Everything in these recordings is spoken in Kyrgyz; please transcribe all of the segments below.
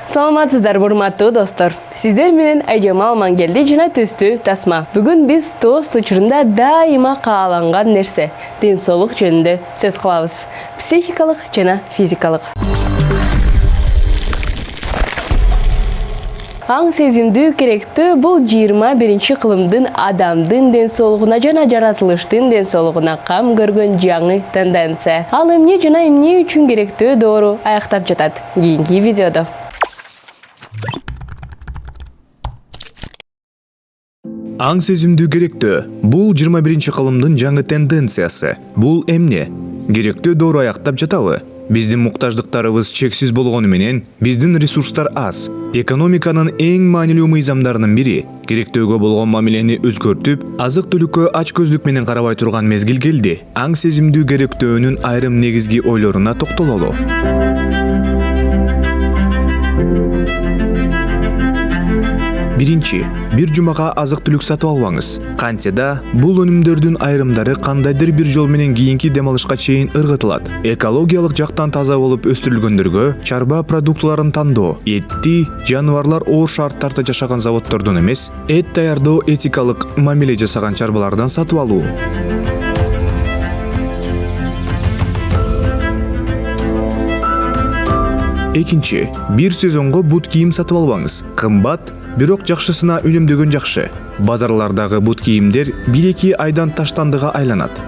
Саламатсыздар, урматтуу достор. Сиздер менен Айжамал Мангелди жана Төстү Тасма. Бүгүн биз тост учурунда дайыма кааланган нерсе — ден соолук жөнүндө сөз кылабыз. Психикалык жана физикалык. Аң сезимдүү керектүү бул 21 кылымдын адамдын ден соолугуна жана жаратылыштын ден соолугуна кам көргөн жаңы тенденция. Ал эмне жана эмне үчүн керектүү доору аяктап жатат кийинки видеодо. Аң сезимдүү керектөө бул 21 кылымдын жаңы тенденциясы. Бул эмне? Керектөө доору аяктап жатабы? Биздин муктаждыктарыбыз чексиз болгону менен биздин ресурстар аз. Экономиканын эң маанилүү мыйзамдарынын бири керектөөгө болгон мамилени өзгөртүп, азык-түлүккө ач көздүк менен карабай турган мезгил келди. Аң сезимдүү керектөөнүн айрым негизги ойлоруна токтололу. Биринчи, бир жумага азык-түлүк сатып албаңыз. Кантсе да бул өнүмдөрдүн айрымдары кандайдыр бир жол менен кийинки дем алышка чейин ыргытылат. Экологиялык жактан таза болуп өстүрүлгөндөргө чарба продуктыларын тандоо, этти жаныбарлар оор шарттарда жашаган заводдордон эмес, эт даярдоо этикалык мамиле жасаган чарбалардан сатып алуу. Экинчи, бир сезонго бут кийим сатып албаңыз. Кымбат, бирок жакшысына үнөмдөгөн жакшы. Базарлардагы бут кийимдер 1-2 айдан таштандыга айланат.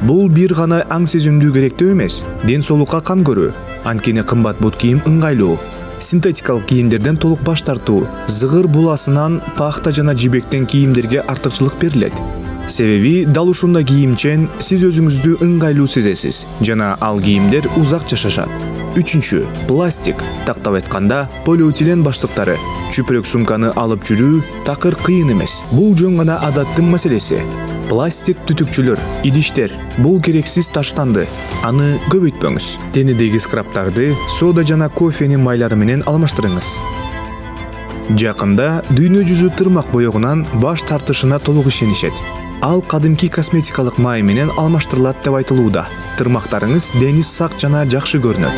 Бул бир гана аң сезимдүү керектөө эмес, ден соолукка кам көрүү. Анткени кымбат бут кийим ыңгайлуу. Синтетикалык кийимдерден толук баш тартуу, зыгыр буласынан, пахта жана жибектен кийимдерге артыкчылык берилет. Себеби дал ушундай кийимчен сиз өзүңүздү ыңгайлуу сезесиз жана ал кийимдер узак жашашат. Үчүнчү, пластик. Тактап айтканда, полиэтилен баштыктары. Чүпүрөк сумканы алып жүрүү такыр кыйын эмес. Бул жөн гана адаттын маселеси. Пластик түтүкчүлөр, идиштер бул керексиз таштанды. Аны көбөйтпөңүз. Денедеги скраптарды сода жана кофенин майлары менен алмаштырыңыз. Жакында дүйнө жүзү тырмак боёгунан баш тартышына толук ишенишет. Ал кадимки косметикалык май менен алмаштырылат деп айтылууда. Тырмактарыңыз дениз сак жана жакшы көрүнөт.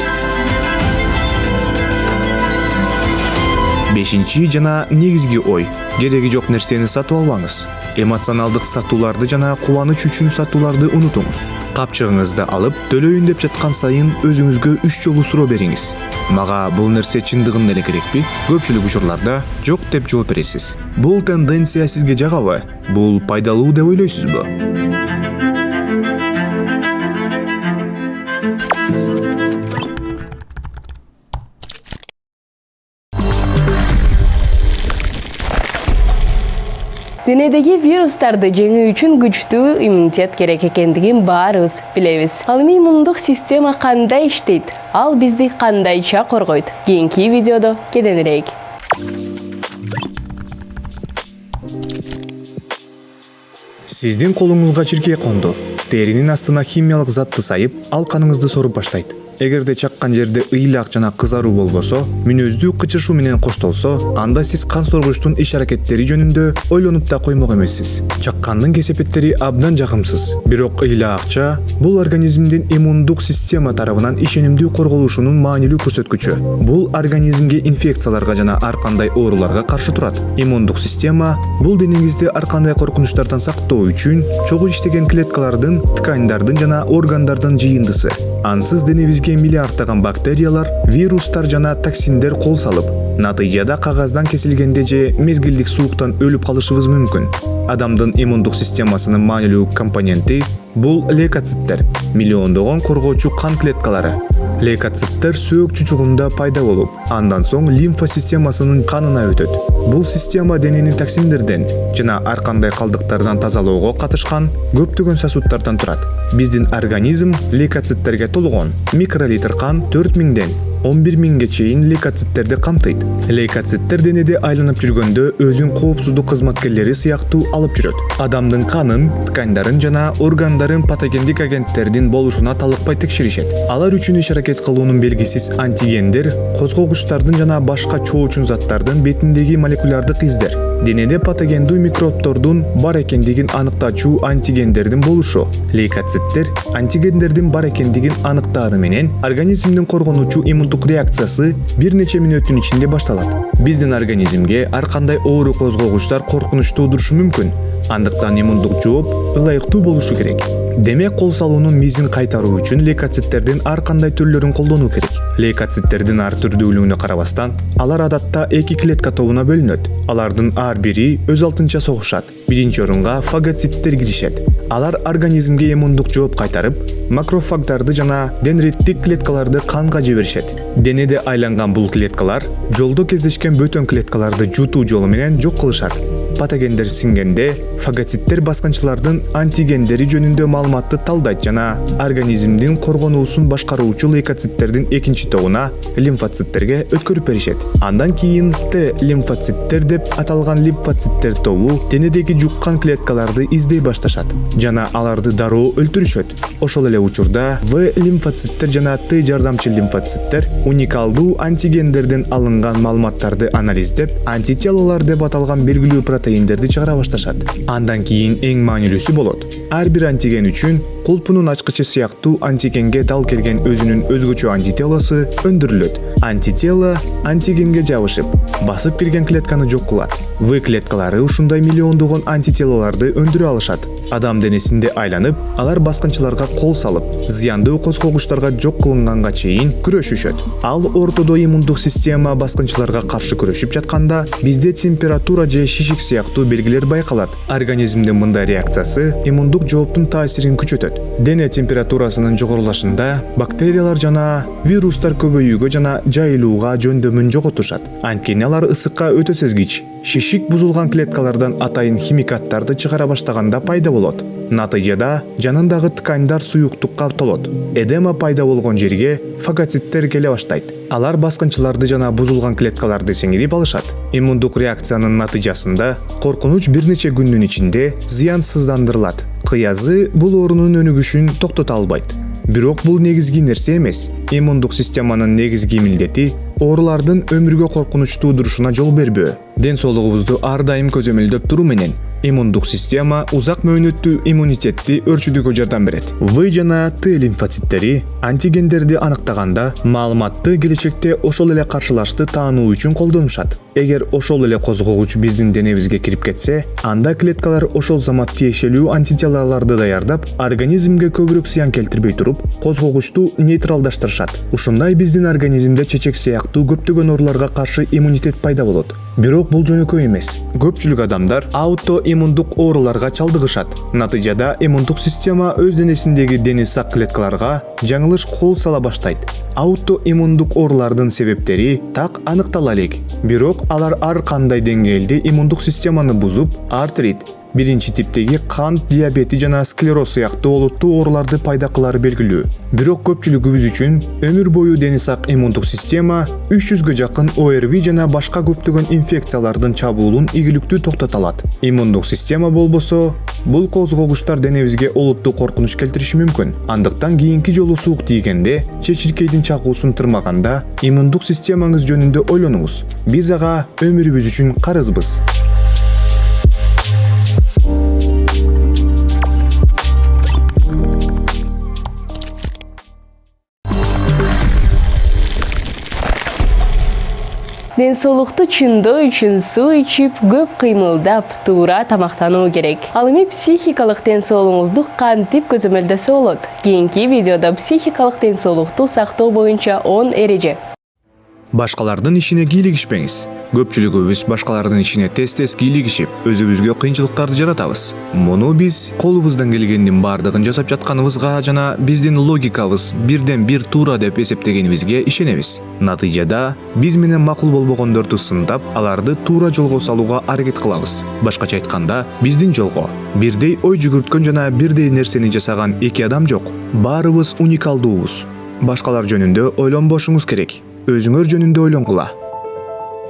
Бешинчи жана негизги ой. Кереги жок нерсени сатып албаңыз. Эмоционалдык сатууларды жана кубаныч үчүн сатууларды унутуңуз. Капчыгыңызды алып, төлөйүн деп жаткан сайын өзүңүзгө 3 жолу суроо бериңиз. Мага бул нерсе чындыгында эле керекпи? Көпчүлүк учурларда жок деп жооп бересиз. Бул тенденция сизге жагабы? Бул пайдалуу деп ойлойсузбу? Денедеги вирустарды жеңүү үчүн күчтүү иммунитет керек экендигин баарыбыз билебиз. Ал эми иммундук система кандай иштейт? Ал бизди кандайча коргойт? Кийинки видеодо кененирээк. Сиздин колуңузга чиркей конду. Теринин астына химиялык затты сайып, ал каныңызды соруп баштайт. Эгерде чаккан жерде ыйлак жана кызаруу болбосо, мүнөздүү кычышуу менен коштолсо, анда сиз кан соргучтун иш-аракеттери жөнүндө ойлонуп да коймок эмессиз. Чаккандын кесепеттери абдан жагымсыз. Бирок ыйлаакча бул организмдин иммундук система тарабынан ишенимдүү корголушунун маанилүү көрсөткүчү. Бул организмге инфекцияларга жана ар кандай ооруларга каршы турат. Иммундук система бул денеңизди ар кандай коркунучтардан сактоо үчүн чогуу иштеген клеткалардын, ткандардын жана органдардын жыйындысы. Ансыз денебизге миллиарддаган бактериялар, вирустар жана токсиндер кол салып, натыйжада кагаздан кесилгенде же мезгилдик сууктан өлүп калышыбыз мүмкүн. Адамдын иммундук системасынын маанилүү компоненти бул лейкоциттер, миллиондогон коргоочу кан клеткалары. Лейкоциттер сөөк чучугунда пайда болуп, андан соң лимфа системасынын канына өтөт. Бул система денени токсиндерден жана ар кандай калдыктардан тазалоого катышкан көптөгөн сосудтардан турат. Биздин организм лейкоциттерге толгон. Микролитр кан 4000ден 11 миңге чейин лейкоциттерди камтыйт. Лейкоциттер денеде айланып жүргөндө өзүн коопсуздук кызматкерлери сыяктуу алып жүрөт. Адамдын канын, тканьдарын жана органдарын патогендик агенттердин болушуна талыкпай текшеришет. Алар үчүн иш-аракет кылуунун белгисиз антигендер, козгогучтардын жана башка чоочун заттардын бетиндеги молекулярдык издер. Денеде патогендүү микробтордун бар экендигин аныктачуу антигендердин болушу. Лейкоциттер антигендердин бар экендигин аныктааны менен организмдин коргонуучу иммундук реакциясы бир нече мүнөттүн ичинде башталат. Биздин организмге ар кандай оору козгогучтар коркунуч туудурушу мүмкүн. Андыктан иммундук жооп ылайыктуу болушу керек. Демек, кол салуунун мизин кайтаруу үчүн лейкоциттердин ар кандай түрлөрүн колдонуу керек. Лейкоциттердин ар түрдүүлүгүнө карабастан, алар адатта 2 клетка тобуна бөлүнөт. Алардын ар бири өз алдынча согушат. Биринчи орунга фагоциттер киришет. Алар организмге иммундук жооп кайтарып, макрофагдарды жана дендриттик клеткаларды канга жиберишет. Денеде айланган бул клеткалар жолдо кездешкен бөтөн клеткаларды жутуу жолу менен жок кылышат. Патогендер сиңгенде фагоциттер баскынчылардын антигендери жөнүндө маалыматты талдайт жана организмдин коргонуусун башкаруучу лейкоциттердин экинчи тобуна лимфоциттерге өткөрүп беришет. Андан кийин Т лимфоциттер деп аталган лимфоциттер тобу денедеги жуккан клеткаларды издей башташат жана аларды дароо өлтүрүшөт. Ошол эле учурда В лимфоциттер жана Т жардамчы лимфоциттер уникалдуу антигендерден алынган маалыматтарды анализдеп, антителолор деп аталган белгилүү протеиндерди чыгара башташат. Андан кийин эң маанилүүсү болот. Ар бир антиген үчүн кулпунун ачкычы сыяктуу антигенге дал келген өзүнүн өзгөчө антителосу өндүрүлөт. Антитело антигенге жабышып, басып кирген клетканы жок кылат. В клеткалары ушундай миллиондогон антителолорду өндүрө алышат. Адам денесинде айланып, алар баскынчыларга кол салып, зыяндуу козгогучтарга жок кылынганга чейин күрөшүшөт. Ал ортодо иммундук система баскынчыларга каршы күрөшүп жатканда, бизде температура же шишик сыяктуу белгилер байкалат. Организмдин мындай реакциясы иммундук жооптун таасирин күчөтөт. Дене температурасынын жогорулашында бактериялар жана вирустар көбөйүүгө жана жайылууга жөндөмүн жоготушат. Анткени алар ысыкка өтө сезгич. Шишик бузулган клеткалардан атайын химикаттарды чыгара баштаганда пайда болот. Натыйжада жанындагы тканьдар суюктукка толот. Эдема пайда болгон жерге фагоциттер келе баштайт. Алар баскынчыларды жана бузулган клеткаларды сиңирип алышат. Иммундук реакциянын натыйжасында коркунуч бир нече күндүн ичинде зыянсыздандырылат. Кыязы бул оорунун өнүгүшүн токтото албайт. Бирок бул негизги нерсе эмес. Иммундук системанын негизги милдети оорулардын өмүргө коркунуч туудурушуна жол бербөө. Ден соолугубузду ар дайым көзөмөлдөп туруу менен иммундук система узак мөөнөттүү иммунитетти өрчүтүүгө жардам берет. В жана Т лимфоциттери антигендерди аныктаганда маалыматты келечекте ошол эле каршылашты таануу үчүн колдонушат. Эгер ошол эле козгогуч биздин денебизге кирип кетсе, анда клеткалар ошол замат тиешелүү антителолорду даярдап, организмге көбүрөөк зыян келтирбей туруп, козгогучту нейтралдаштырышат. Ушундай биздин организмде чечек сыяктуу көптөгөн ооруларга каршы иммунитет пайда болот. Бирок бул жөнөкөй эмес. Көпчүлүк адамдар аутоиммундук ооруларга чалдыгышат. Натыйжада иммундук система өз денесиндеги дени сак клеткаларга жаңылыш кол сала баштайт. Аутоиммундук оорулардын себептери так аныктала элек. Бирок алар ар кандай деңгээлде иммундук системаны бузуп, артрит, биринчи типтеги кант диабети жана склероз сыяктуу олуттуу ооруларды пайда кылары белгилүү. Бирок көпчүлүгүбүз үчүн өмүр бою дени сак иммундук система 300гө жакын ОРВИ жана башка көптөгөн инфекциялардын чабуулун ийгиликтүү токтото алат. Иммундук система болбосо, бул козгогучтар денебизге олуттуу коркунуч келтириши мүмкүн. Андыктан кийинки жолу суук тийгенде, чечиркейдин чагуусун тырмаганда иммундук системаңыз жөнүндө ойлонуңуз. Биз ага өмүрүбүз үчүн карызбыз. Ден соолукту чындоо үчүн суу ичип, көп кыймылдап, туура тамактануу керек. Ал эми психикалык ден соолугуңузду кантип көзөмөлдөсө болот? Кийинки видеодо психикалык ден соолукту сактоо боюнча 10 эреже. Башкалардын ишине кийлигишпеңиз. Көпчүлүгүбүз башкалардын ишине тез-тез кийлигишип, өзүбүзгө кыйынчылыктарды жаратабыз. Муну биз колубуздан келгендин бардыгын жасап жатканыбызга жана биздин логикабыз бирден бир туура деп эсептегенибизге ишенебиз. Натыйжада биз менен макул болбогондорду сындап, аларды туура жолго салууга аракет кылабыз. Башкача айтканда, биздин жолго бирдей ой жүгүрткөн жана бирдей нерсени жасаган эки адам жок. Баарыбыз уникалдуубуз. Башкалар жөнүндө ойлонбошуңуз керек. өзүңөр жөнүндө ойлонгула.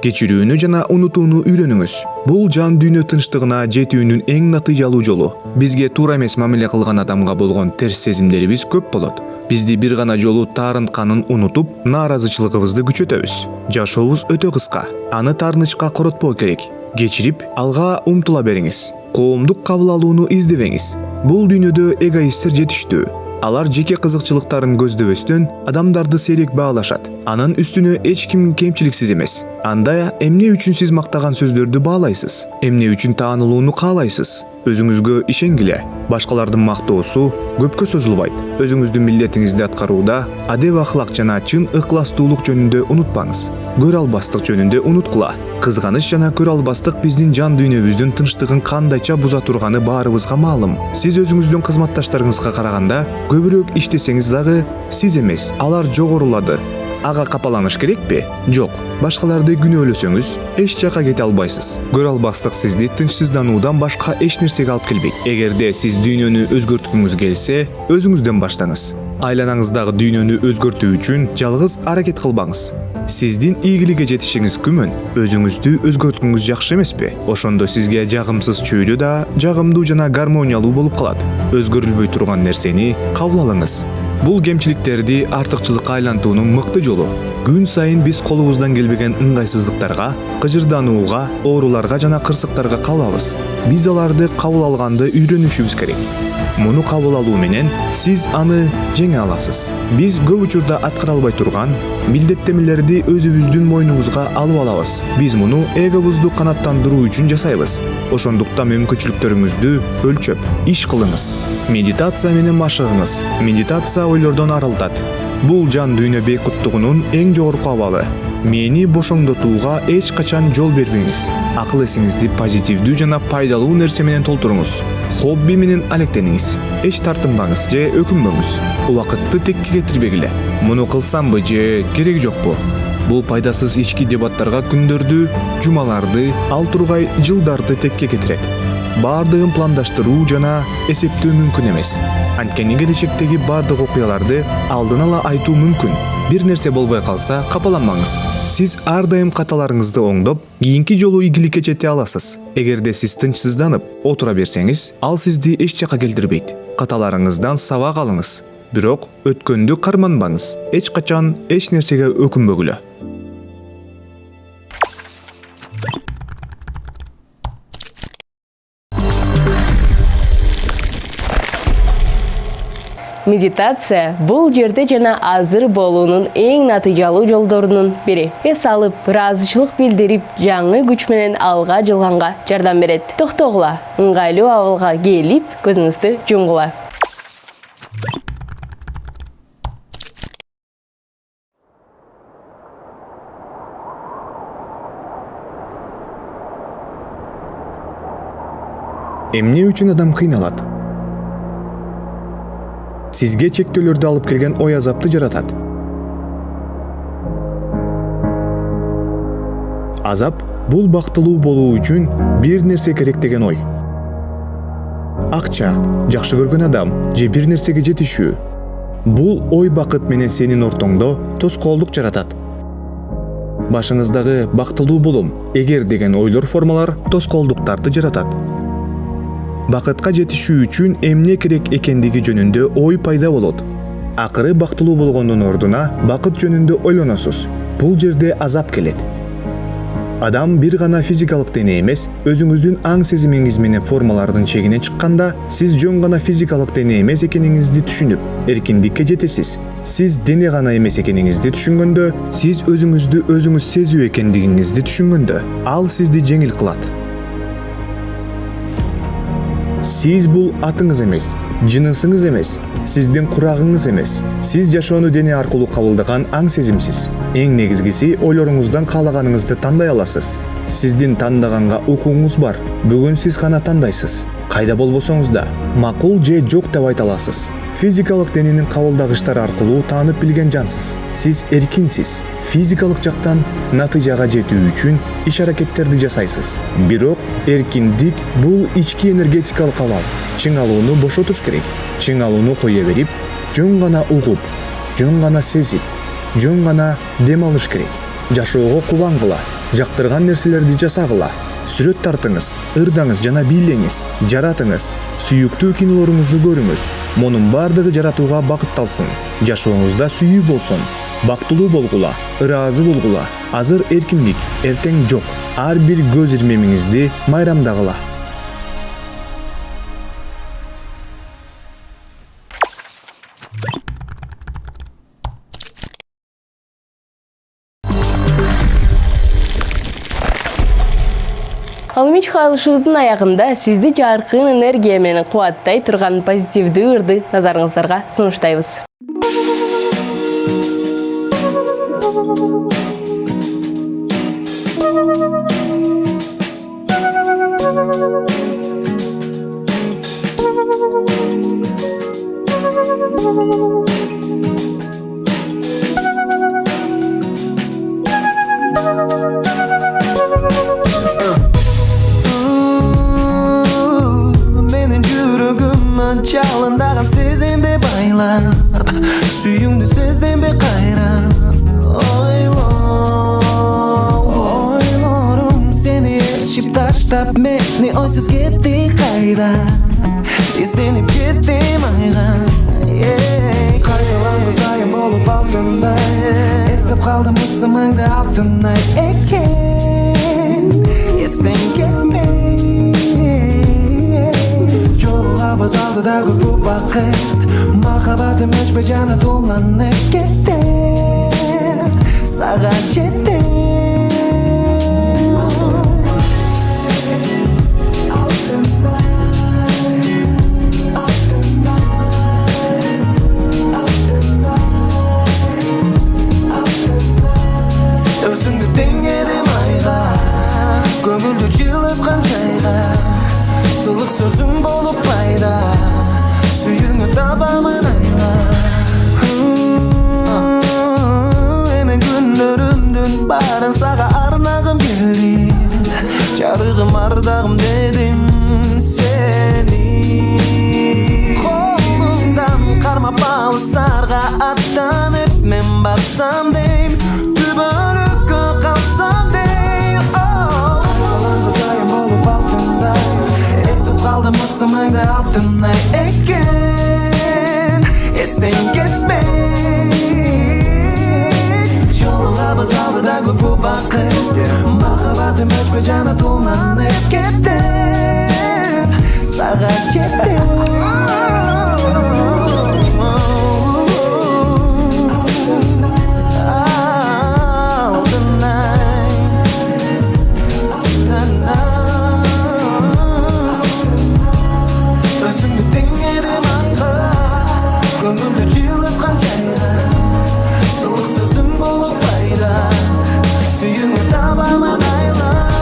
Кечирүүнү жана унутууну үйрөнүңүз. Бул жан дүйнө тынчтыгына жетүүнүн эң натыйжалуу жолу. Бизге туура эмес мамиле кылган адамга болгон терс сезимдерибиз көп болот. Бизди бир гана жолу таарынтканын унутуп, нааразычылыгыбызды күчөтөбүз. Жашообуз өтө кыска. Аны таарынычка коротпоо керек. Кечирип, алга умтула бериңиз. Коомдук кабыл алууну издебеңиз. Бул дүйнөдө эгоисттер жетиштүү. Алар жеке кызыкчылыктарын көздөбөстөн адамдарды сейрек баалашат. Анын үстүнө эч ким кемчиликсиз эмес. Анда эмне үчүн сиз мактаган сөздөрдү баалайсыз? Эмне үчүн таанылууну каалайсыз? Өзүңүзгө ишенгиле. Башкалардын мактоосу көпкө созулбайт. Өзүңүздүн милдетиңизди аткарууда адеп ахлак жана чын ыкластуулук жөнүндө унутпаңыз. Көрө албастык жөнүндө унуткула. Кызганыч жана көрө албастык биздин жан дүйнөбүздүн тынчтыгын кандайча буза турганы баарыбызга маалым. Сиз өзүңүздүн кызматташтарыңызга караганда көбүрөөк иштесеңиз дагы сиз эмес, алар жогорулады. Ага капаланыш керекпи? Жок. Башкаларды күнөөлөсөңүз эч жака кете албайсыз. Көрө албастык сизди тынчсыздануудан башка эч нерсеге алып келбейт. Эгерде сиз дүйнөнү өзгөрткүңүз келсе, өзүңүздөн баштаңыз. Айланаңыздагы дүйнөнү өзгөртүү үчүн жалгыз аракет кылбаңыз. Сиздин ийгиликке жетишиңиз күмөн, өзүңүздү өзгөрткүңүз жакшы эмеспи? Ошондо сизге жагымсыз чөйрө да жагымдуу жана гармониялуу болуп калат. Өзгөрүлбөй турган нерсени кабыл алыңыз. Бул кемчиликтерди артыкчылыкка айлантуунун мыкты жолу. Күн сайын биз колубуздан келбеген ыңгайсыздыктарга, кыжырданууга, ооруларга жана кырсыктарга калабыз. Биз аларды кабыл алганды үйрөнүшүбүз керек. Муну кабыл алуу менен сиз аны жеңе аласыз. Биз көп учурда аткара албай турган милдеттемелерди өзүбүздүн мойнубузга алып алабыз. Биз муну эгобузду канааттандыруу үчүн жасайбыз. Ошондуктан мүмкүнчүлүктөрүңүздү өлчөп, иш кылыңыз. Медитация менен машыгыңыз. Медитация ойлордон арылтат. Бул жан дүйнө бейкуттугунун эң жогорку абалы. Мени бошоңдотууга эч качан жол бербеңиз. Акыл эсиңизди позитивдүү жана пайдалуу нерсе менен толтуруңуз. Хобби менен алектениңиз. Эч тартынбаңыз же өкүнбөңүз. Убакытты текке кетирбегиле. Муну кылсамбы же кереги жокпу? Бул пайдасыз ички дебаттарга күндөрдү, жумаларды, ал тургай жылдарды текке кетирет. Бардыгын пландаштыруу жана эсептөө мүмкүн эмес. Анткени келечектеги бардык окуяларды алдын ала айтуу мүмкүн. Бир нерсе болбой калса, капаланмаңыз. Сиз ар дайым каталарыңызды оңдоп, кийинки жолу ийгиликке жете аласыз. Эгерде сиз тынчсызданып отура берсеңиз, ал сизди эч жака келтирбейт. Каталарыңыздан сабак алыңыз. Бирок өткөндү карманбаңыз. Эч качан эч нерсеге өкүнбөгүлө. Медитация бул жерде жана азыр болуунун эң натыйжалуу жолдорунун бири. Эс алып, ыраазычылык билдирип, жаңы күч менен алга жылганга жардам берет. Токтогула, ыңгайлуу абалга келип, көзүңүздү жумгула. Эмне үчүн адам кыйналат? Сизге чектөөлөрдү алып келген ой азапты жаратат. Азап бул бактылуу болуу үчүн бир нерсе керек деген ой. Акча, жакшы көргөн адам же бир нерсеге жетишүү. Бул ой бакыт менен сенин ортоңдо тоскоолдук жаратат. Башыңыздагы бактылуу болом, эгер деген ойлор формалар тоскоолдуктарды жаратат. Бакытка жетишүү үчүн эмне керек экендиги жөнүндө ой пайда болот. Акыры бактылуу болгондун ордуна бакыт жөнүндө ойлоносуз. Бул жерде азап келет. Адам бир гана физикалык дене эмес, өзүңүздүн аң сезимиңиз менен формалардын чегине чыкканда, сиз жөн гана физикалык дене эмес экениңизди түшүнүп, эркиндикке жетесиз. Сиз дене гана эмес экениңизди түшүнгөндө, сиз өзүңүздү өзүңүз сезүү экендигиңизди түшүнгөндө, ал сизди жеңил кылат. Сиз бул атыңыз эмес, жынысыңыз эмес, сиздин курагыңыз эмес. Сиз жашоону дене аркылуу кабылдаган аң сезимсиз. Эң негизгиси, ойлоруңуздан каалаганыңызды тандай аласыз. Сиздин тандаганга укугуңуз бар. Бүгүн сиз гана тандайсыз. Кайда болбосоңуз да, макул же жок деп айта аласыз. Физикалык дененин кабылдагычтары аркылуу таанып билген жансыз. Сиз эркинсиз. Физикалык жактан натыйжага жетүү үчүн иш-аракеттерди жасайсыз. Бирок эркиндик бул ички энергетикалык абал. Чыңалууну бошотуш керек. Чыңалууну кое берип, жөн гана угуп, жөн гана сезип, жөн гана дем алыш керек. Жашоого кубаңгыла, жактырган нерселерди жасагыла. Сүрөт тартыңыз, ырдаңыз жана бийлеңиз, жаратыңыз, сүйүктүү кинолоруңузду көрүңүз. Монун бардыгы жаратууга бакытталсын, жашооңузда сүйүү болсун. Бактылуу болгула, ыраазы болгула. Азыр эркиндик, эртең жок. Ар бир көз ирмемиңизди майрамдагыла. Ал эми чыгарылышыбыздын аягында сизди жаркын энергия менен кубаттай турган позитивдүү ырды назарыңыздарга сунуштайбыз. Çalındağın sezimde baylan Suyumdu sezdim be kayran Oylarım seni erişip taştap Meni oysuz gitti kayda İstenip gittim ayran Kayılan kızayım olup altında Estep kaldım ısımında altında Eken İsten gelme Biz aldıda көп bu vakit Makabatım öçme cana dolanıp gider Sağa cidden Özüngü dengedim ayga Göngüldü çığlıtkan çayga Sılık sözüm bolup payda Suyunu tabamın ayla Hemen günlerimdün barın sağa arnağım geldi Çarığım ardağım dedim seni Kolumdan karma balıslarga atlanıp men baksam deyim Tübörükü kalsam deyim Kayalan kızayım olup altında Kaldım ısımında altına eken Esten gitmek Yoluna biz aldıda көп bu vakit Makabatım öçme cana dolanıp gider Sağa cidden Gönlümde çığlıtkan çayla Sılık sözüm bolup payda Suyunu tabama dayla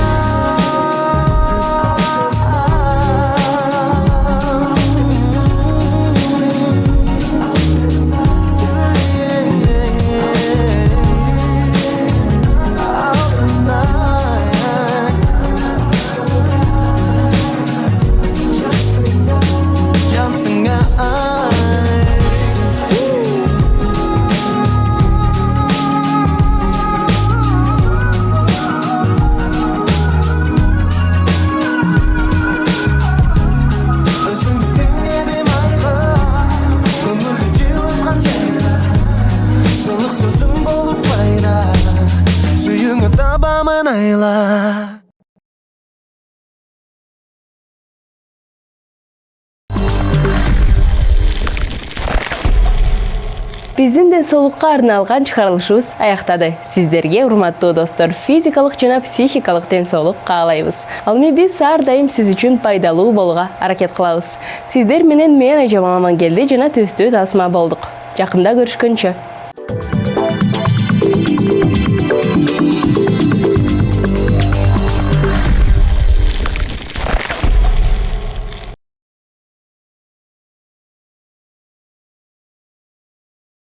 Биздин денсаулыкка арналган чыгарылышыбыз аяктады. Сиздерге, урматтуу достор, физикалык жана психикалык денсаулык каалайбыз. Ал эми биз ар дайым сиз үчүн пайдалуу болууга аракет кылабыз. Сиздер менен мен Айжамал Амангелди жана түстүү Тасма болдук. Жакында көрүшкөнчө.